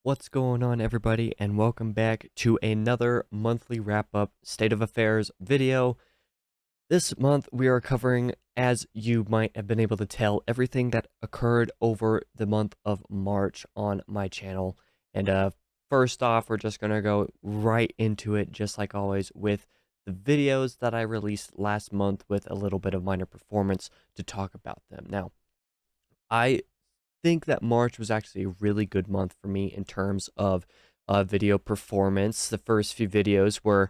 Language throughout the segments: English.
What's going on, everybody, and welcome back to another monthly wrap-up State of Affairs video. This month, we are covering, as you might have been able to tell, everything that occurred over the month of March on my channel. And first off, we're just going to go right into it, just like always, with the videos that I released last month with a little bit of minor performance to talk about them. Now, I think that March was actually a really good month for me in terms of video performance. The first few videos were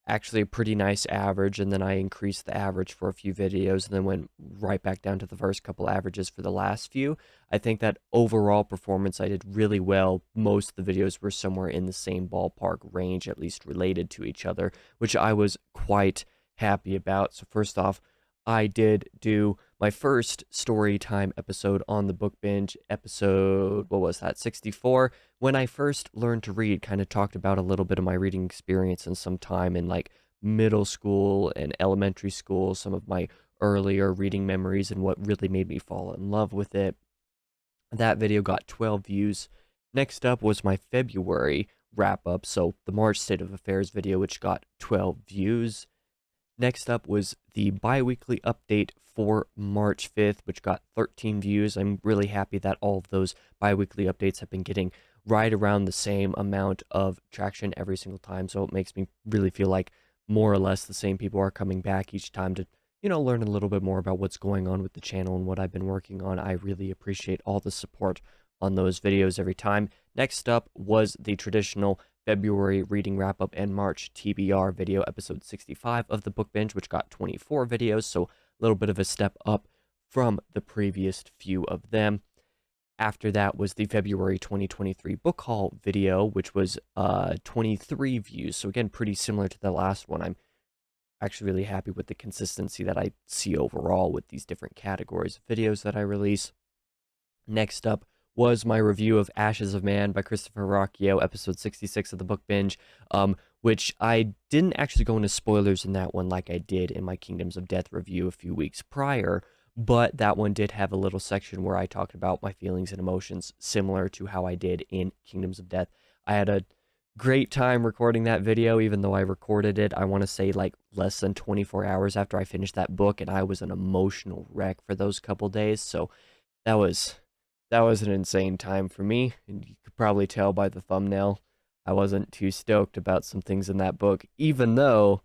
actually a pretty nice average, and then I increased the average for a few videos and then went right back down to the first couple averages for the last few. I think that overall performance, I did really well. Most of the videos were somewhere in the same ballpark range, at least related to each other, which I was quite happy about. So first off, I did do my first story time episode on the book binge episode, what was that, 64? When I first learned to read, kind of talked about a little bit of my reading experience and some time in like middle school and elementary school, some of my earlier reading memories and what really made me fall in love with it. That video got 12 views. Next up was my February wrap up, so the March State of Affairs video, which got 12 views. Next up was the bi-weekly update for March 5th, which got 13 views. I'm really happy that all of those bi-weekly updates have been getting right around the same amount of traction every single time, so it makes me really feel like more or less the same people are coming back each time to, learn a little bit more about what's going on with the channel and what I've been working on. I really appreciate all the support on those videos every time. Next up was the traditional February reading wrap up and March TBR video, episode 65 of the book binge, which got 24 videos, so a little bit of a step up from the previous few of them. After that was the February 2023 book haul video, which was 23 views, so again, pretty similar to the last one. I'm actually really happy with the consistency that I see overall with these different categories of videos that I release. Next up was my review of Ashes of Man by Christopher Rocchio, episode 66 of the book binge, which I didn't actually go into spoilers in that one like I did in my Kingdoms of Death review a few weeks prior, but that one did have a little section where I talked about my feelings and emotions similar to how I did in Kingdoms of Death. I had a great time recording that video, even though I recorded it, I want to say, like less than 24 hours after I finished that book, and I was an emotional wreck for those couple days, so that was an insane time for me, and you could probably tell by the thumbnail I wasn't too stoked about some things in that book, even though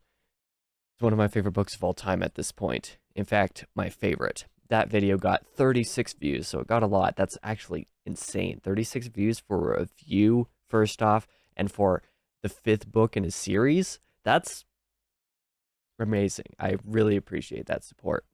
it's one of my favorite books of all time at this point. In fact, my favorite. That video got 36 views, so it got a lot. That's actually insane. 36 views for a review, first off, and for the 5th book in a series. That's amazing. I really appreciate that support.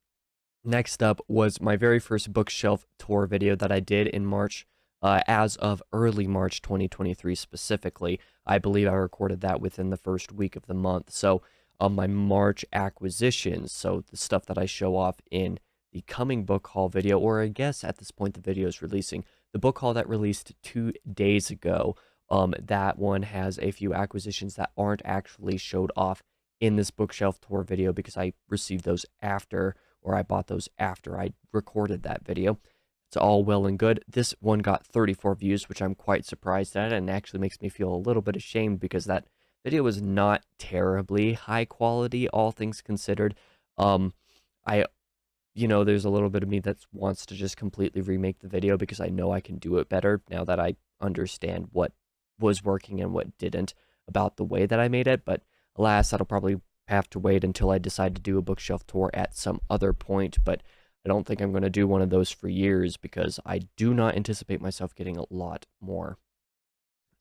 Next up was my very first bookshelf tour video that I did in March, as of early March 2023 specifically. I believe I recorded that within the first week of the month. So my March acquisitions, so the stuff that I show off in the coming book haul video, or I guess at this point the video is releasing, the book haul that released 2 days ago, that one has a few acquisitions that aren't actually showed off in this bookshelf tour video because I received those after, or I bought those after I recorded that video. It's all well and good. This one got 34 views, which I'm quite surprised at, and actually makes me feel a little bit ashamed because that video was not terribly high quality, all things considered. There's a little bit of me that wants to just completely remake the video because I know I can do it better now that I understand what was working and what didn't about the way that I made it, but alas, that'll probably have to wait until I decide to do a bookshelf tour at some other point, but I don't think I'm going to do one of those for years because I do not anticipate myself getting a lot more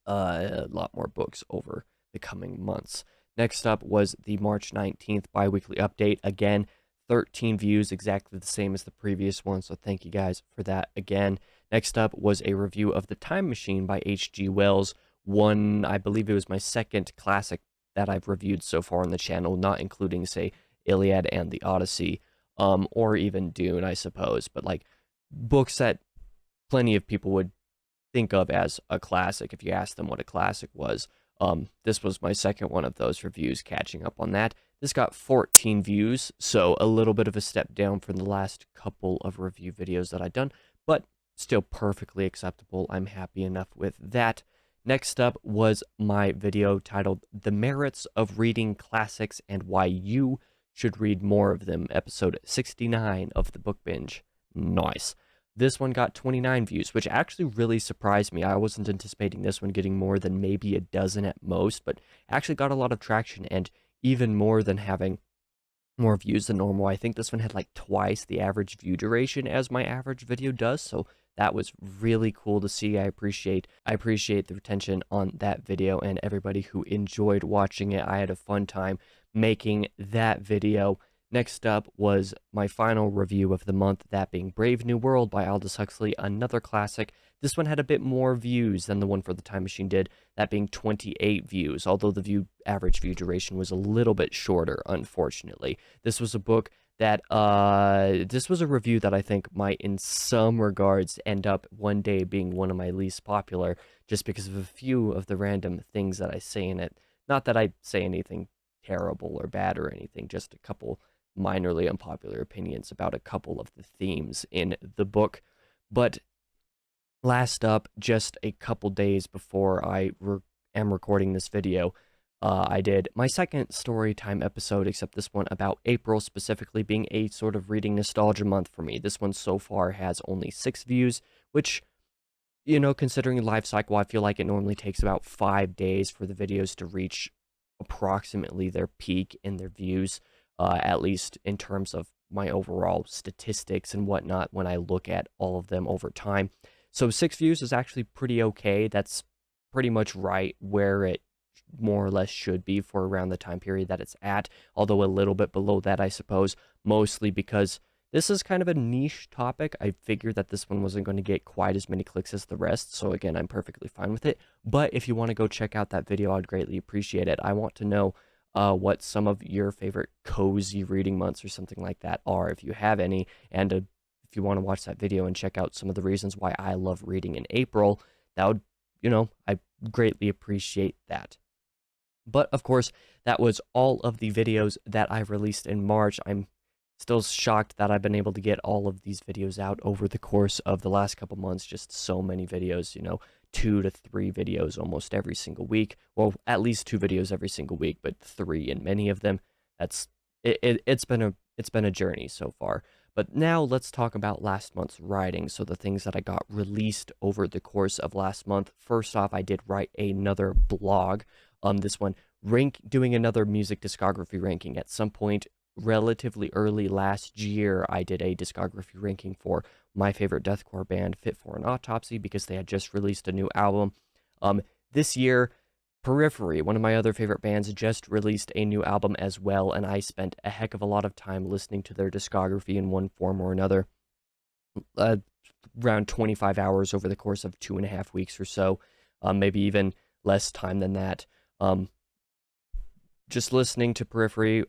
books over the coming months. Next up was the March 19th bi-weekly update. Again, 13 views, exactly the same as the previous one, so thank you guys for that again. Next up was a review of The Time Machine by H.G. Wells. I believe it was my second classic that I've reviewed so far on the channel, not including, say, Iliad and the Odyssey, or even Dune, I suppose, but like books that plenty of people would think of as a classic if you asked them what a classic was. This was my second one of those reviews, catching up on that. This got 14 views, so a little bit of a step down from the last couple of review videos that I've done, but still perfectly acceptable. I'm happy enough with that. Next up was my video titled The Merits of Reading Classics and Why You Should Read More of Them, episode 69 of the Book Binge. Nice. This one got 29 views, which actually really surprised me. I wasn't anticipating this one getting more than maybe a dozen at most, but actually got a lot of traction, and even more than having more views than normal. I think this one had like twice the average view duration as my average video does, so that was really cool to see. I appreciate the retention on that video and everybody who enjoyed watching it. I had a fun time making that video. Next up was my final review of the month, that being Brave New World by Aldous Huxley, another classic. This one had a bit more views than the one for the Time Machine did, that being 28 views, although the average view duration was a little bit shorter, unfortunately. This was a book that, this was a review that I think might, in some regards, end up one day being one of my least popular, just because of a few of the random things that I say in it. Not that I say anything terrible or bad or anything, just a couple minorly unpopular opinions about a couple of the themes in the book. But last up, just a couple days before I am recording this video, I did my second story time episode, except this one about April specifically being a sort of reading nostalgia month for me. This one so far has only 6 views, which, you know, considering life cycle, I feel like it normally takes about 5 days for the videos to reach approximately their peak in their views, at least in terms of my overall statistics and whatnot when I look at all of them over time. So 6 views is actually pretty okay. That's pretty much right where it more or less should be for around the time period that it's at, although a little bit below that, I suppose, mostly because this is kind of a niche topic. I figured that this one wasn't going to get quite as many clicks as the rest, so again, I'm perfectly fine with it. But if you want to go check out that video, I'd greatly appreciate it. I want to know what some of your favorite cozy reading months or something like that are, if you have any, and if you want to watch that video and check out some of the reasons why I love reading in April, that would, you know, I greatly appreciate that. But of course, that was all of the videos that I released in March. I'm still shocked that I've been able to get all of these videos out over the course of the last couple months. Just so many videos, you know, 2 to 3 videos almost every single week. Well, at least 2 videos every single week, but 3 in many of them. It's been a journey so far. But now let's talk about last month's writing. So the things that I got released over the course of last month. First off, I did write another blog. This one, doing another music discography ranking. At some point relatively early last year, I did a discography ranking for my favorite deathcore band, Fit for an Autopsy, because they had just released a new album. This year, Periphery, one of my other favorite bands, just released a new album as well, and I spent a heck of a lot of time listening to their discography in one form or another. Around 25 hours over the course of 2.5 weeks or so, maybe even less time than that. Just listening to Periphery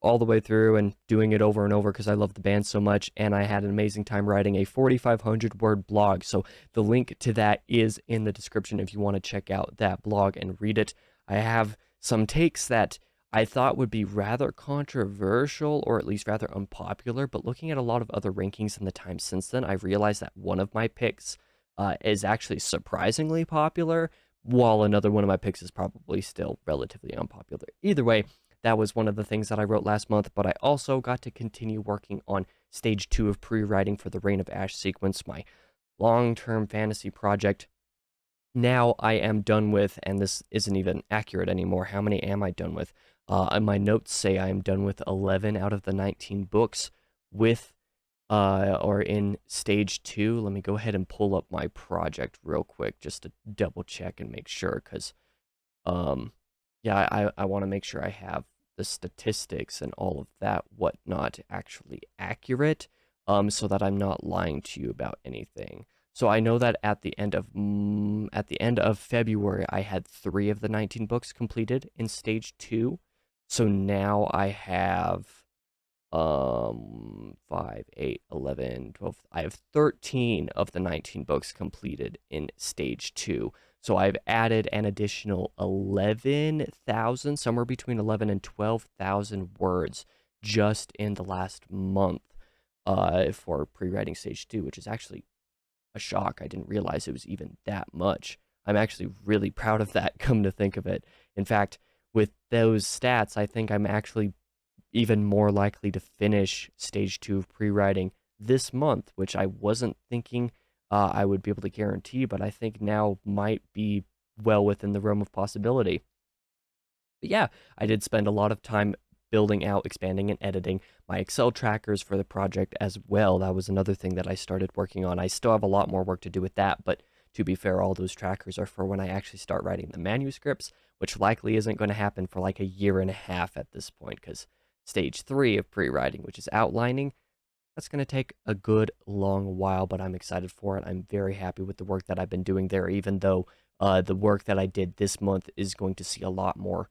all the way through and doing it over and over because I love the band so much, and I had an amazing time writing a 4,500 word blog. So the link to that is in the description if you want to check out that blog and read it. I have some takes that I thought would be rather controversial, or at least rather unpopular, but looking at a lot of other rankings in the time since then, I realized that one of my picks is actually surprisingly popular, while another one of my picks is probably still relatively unpopular. Either way, that was one of the things that I wrote last month, but I also got to continue working on stage 2 of pre-writing for the Reign of Ash sequence, my long-term fantasy project. Now I am done with, and this isn't even accurate anymore, how many am I done with? My notes say I am done with 11 out of the 19 books with or in stage 2. Let me go ahead and pull up my project real quick just to double check and make sure, because yeah, I want to make sure I have the statistics and all of that whatnot actually accurate, so that I'm not lying to you about anything. So I know that at the end of February, I had 3 of the 19 books completed in stage 2. So now I have 5, 8, 11, 12. I have 13 of the 19 books completed in stage 2. So I've added an additional 11,000, somewhere between 11 and 12,000 words just in the last month for pre-writing stage 2, which is actually a shock. I didn't realize it was even that much. I'm actually really proud of that, come to think of it. In fact, with those stats, I think I'm actually even more likely to finish stage 2 of pre-writing this month, which I wasn't thinking I would be able to guarantee, but I think now might be well within the realm of possibility. But yeah, I did spend a lot of time building out, expanding, and editing my Excel trackers for the project as well. That was another thing that I started working on. I still have a lot more work to do with that, but to be fair, all those trackers are for when I actually start writing the manuscripts, which likely isn't going to happen for like a year and a half at this point, because stage 3 of pre-writing, which is outlining, that's going to take a good long while, but I'm excited for it. I'm very happy with the work that I've been doing there, even though the work that I did this month is going to see a lot more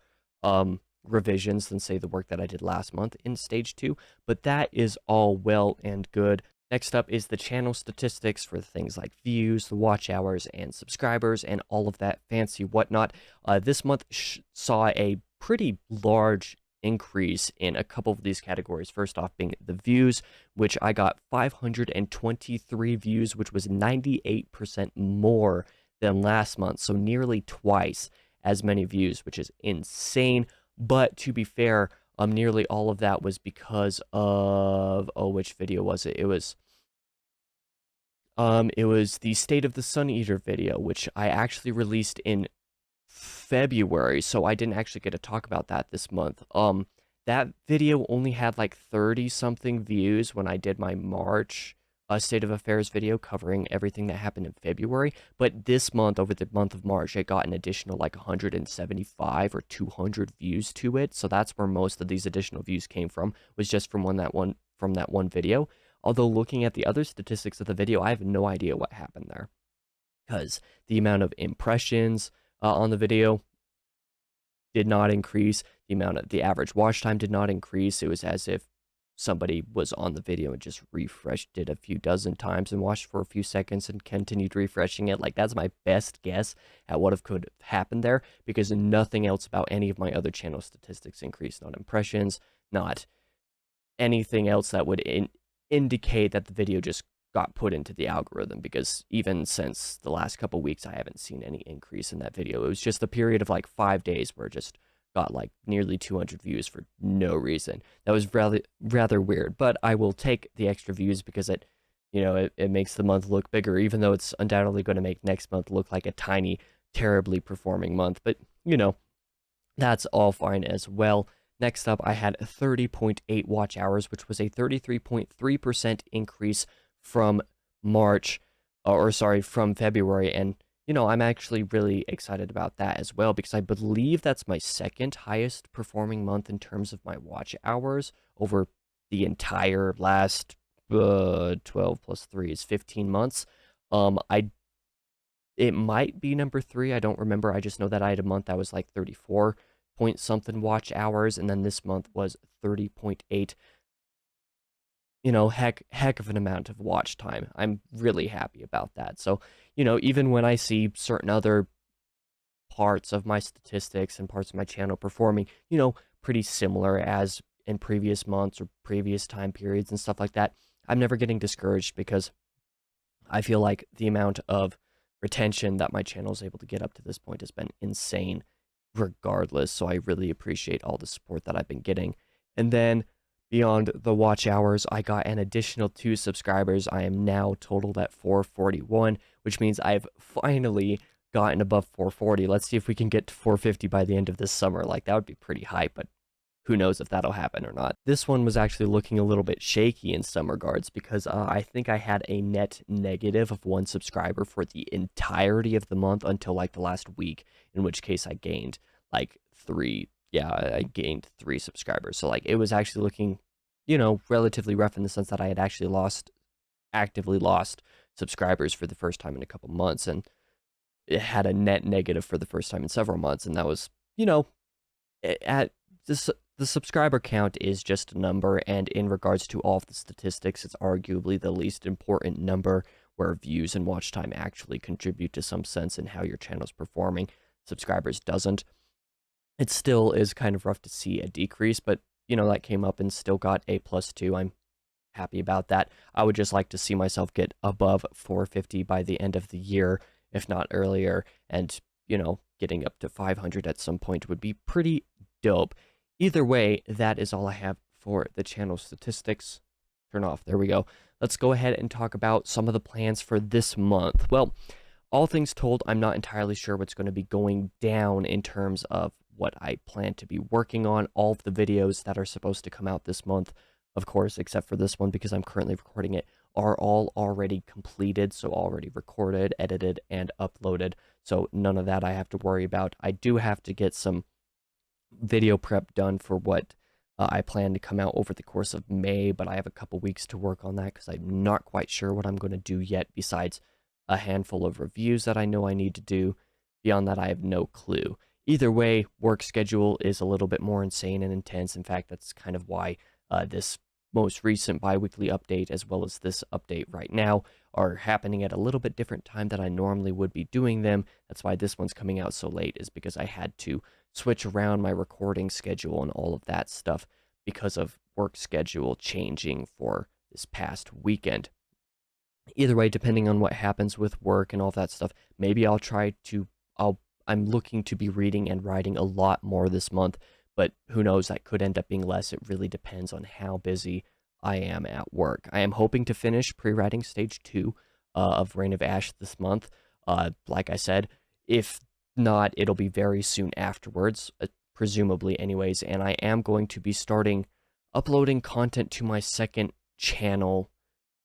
revisions than, say, the work that I did last month in stage 2. But that is all well and good. Next up is the channel statistics for things like views, the watch hours, and subscribers, and all of that fancy whatnot. This month saw a pretty large increase in a couple of these categories. First off being the views, which I got 523 views, which was 98% more than last month. So nearly twice as many views, which is insane. But to be fair, nearly all of that was because of, oh, which video was it? It was the State of the Sun Eater video, which I actually released in February, so I didn't actually get to talk about that this month. That video only had like 30 something views when I did my March State of Affairs video covering everything that happened in February, but this month, over the month of March, it got an additional like 175 or 200 views to it, so that's where most of these additional views came from, was just from that one video. Although looking at the other statistics of the video, I have no idea what happened there, because the amount of impressions on the video did not increase. The average watch time did not increase. It was as if somebody was on the video and just refreshed it a few dozen times and watched for a few seconds and continued refreshing it. Like, that's my best guess at what could have happened there, because nothing else about any of my other channel statistics increased. Not impressions, not anything else that would indicate that the video just got put into the algorithm, because even since the last couple weeks, I haven't seen any increase in that video. It was just a period of like 5 days where it just got like nearly 200 views for no reason. That was rather weird, but I will take the extra views because it makes the month look bigger, even though it's undoubtedly going to make next month look like a tiny, terribly performing month. But, that's all fine as well. Next up, I had 30.8 watch hours, which was a 33.3% increase from from February. And, I'm actually really excited about that as well, because I believe that's my second highest performing month in terms of my watch hours over the entire last 12 plus 3 is 15 months. It might be number 3. I don't remember. I just know that I had a month that was like 34 point something watch hours, and then this month was 30.8. Heck of an amount of watch time. I'm really happy about that. So, even when I see certain other parts of my statistics and parts of my channel performing, pretty similar as in previous months or previous time periods and stuff like that, I'm never getting discouraged, because I feel like the amount of retention that my channel is able to get up to this point has been insane regardless. So I really appreciate all the support that I've been getting. And then beyond the watch hours, I got an additional 2 subscribers. I am now totaled at 441, which means I've finally gotten above 440. Let's see if we can get to 450 by the end of this summer. Like, that would be pretty hype, but who knows if that'll happen or not. This one was actually looking a little bit shaky in some regards, because I think I had a net negative of 1 subscriber for the entirety of the month until like the last week, in which case I gained like 3. Yeah, I gained 3 subscribers. So like, it was actually looking, relatively rough, in the sense that I had actually actively lost subscribers for the first time in a couple months, and it had a net negative for the first time in several months. And that was, at this, the subscriber count is just a number, and in regards to all of the statistics, it's arguably the least important number, where views and watch time actually contribute to some sense in how your channel's performing. Subscribers doesn't. It still is kind of rough to see a decrease, but, that came up and still got a +2. I'm happy about that. I would just like to see myself get above 450 by the end of the year, if not earlier. And, getting up to 500 at some point would be pretty dope. Either way, that is all I have for the channel statistics. Turn off. There we go. Let's go ahead and talk about some of the plans for this month. Well, all things told, I'm not entirely sure what's going to be going down in terms of what I plan to be working on. All of the videos that are supposed to come out this month, of course, except for this one because I'm currently recording it, are all already completed, so already recorded, edited, and uploaded. So none of that I have to worry about. I do have to get some video prep done for what I plan to come out over the course of May, but I have a couple weeks to work on that because I'm not quite sure what I'm going to do yet besides a handful of reviews that I know I need to do. Beyond that, I have no clue. Either way, work schedule is a little bit more insane and intense. In fact, that's kind of why this most recent bi-weekly update, as well as this update right now, are happening at a little bit different time than I normally would be doing them. That's why this one's coming out so late, is because I had to switch around my recording schedule and all of that stuff because of work schedule changing for this past weekend. Either way, depending on what happens with work and all that stuff, maybe I'm looking to be reading and writing a lot more this month, but who knows, that could end up being less. It really depends on how busy I am at work. I am hoping to finish pre-writing stage 2 of Reign of Ash this month. Like I said, if not, it'll be very soon afterwards, presumably anyways, and I am going to be starting uploading content to my second channel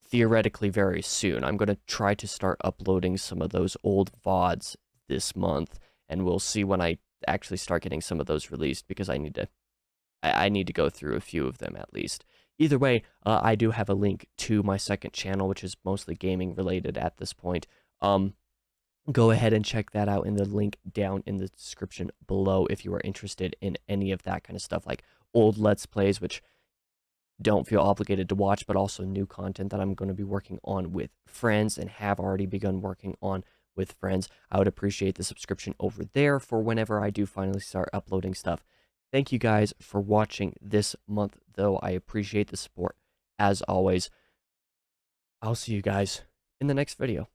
theoretically very soon. I'm going to try to start uploading some of those old VODs this month, and we'll see when I actually start getting some of those released, because I need to go through a few of them at least. Either way, I do have a link to my second channel, which is mostly gaming related at this point. Go ahead and check that out in the link down in the description below if you are interested in any of that kind of stuff, like old Let's Plays, which don't feel obligated to watch, but also new content that I'm going to be working on with friends and have already begun working on with friends. I would appreciate the subscription over there for whenever I do finally start uploading stuff. Thank you guys for watching this month, though. I appreciate the support as always. I'll see you guys in the next video.